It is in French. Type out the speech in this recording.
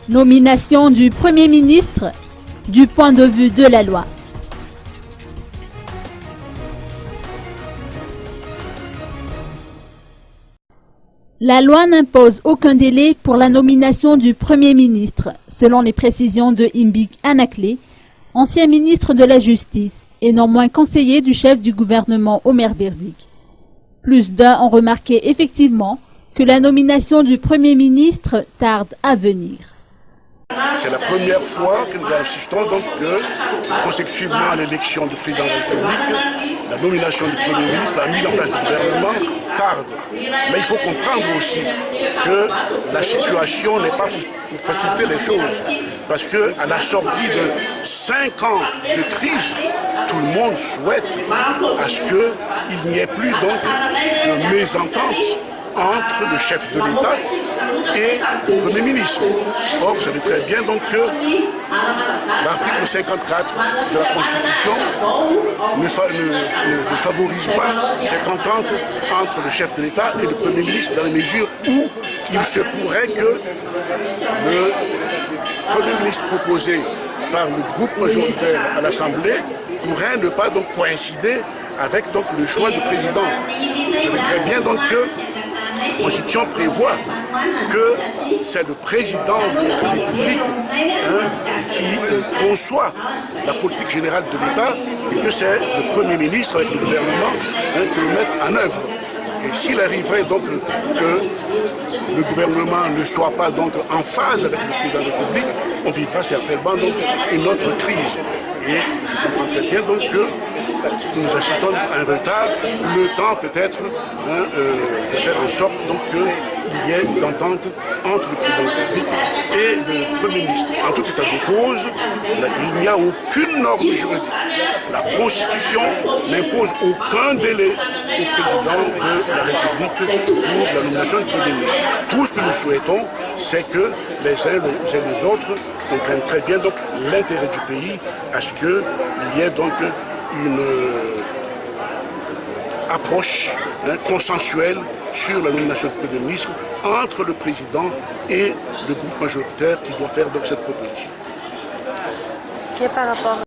Nomination du Premier ministre du point de vue de la loi. La loi n'impose aucun délai pour la nomination du Premier ministre, selon les précisions de Imbik Anakle, ancien ministre de la Justice et non moins conseiller du chef du gouvernement Omer Berbic. Plus d'un ont remarqué effectivement que la nomination du Premier ministre tarde à venir. C'est la première fois que nous assistons donc que, consécutivement à l'élection du président de la République, la nomination du Premier ministre, la mise en place du gouvernement tarde. Mais il faut comprendre aussi que la situation n'est pas pour faciliter les choses. Parce qu'à la sortie de 5 ans de crise, tout le monde souhaite à ce qu'il n'y ait plus donc de mésentente entre le chef de l'État et le Premier ministre. Or, vous savez très bien donc que l'article 54 de la Constitution ne favorise pas cette entente entre le chef de l'État et le Premier ministre dans la mesure où il se pourrait que le Premier ministre proposé par le groupe majoritaire à l'Assemblée pourrait ne pas donc coïncider avec donc le choix du président. Vous savez très bien donc que la Constitution prévoit que c'est le président de la République qui conçoit la politique générale de l'État et que c'est le Premier ministre avec le gouvernement qui le met en œuvre. Et s'il arriverait donc que le gouvernement ne soit pas donc en phase avec le président de la République, on vivra certainement donc une autre crise. Et je comprends très bien donc que nous assistons à un retard, le temps peut-être de faire en sorte donc qu'il y ait d'entente entre le président de la République et le Premier ministre. En tout état de cause, il n'y a aucune norme juridique. La Constitution n'impose aucun délai au président de la République pour la nomination du Premier ministre. Tout ce que nous souhaitons, c'est que les uns et les autres comprennent très bien donc l'intérêt du pays à ce qu'il y ait donc une approche consensuelle sur la nomination du Premier ministre entre le président et le groupe majoritaire qui doit faire donc cette proposition. Par rapport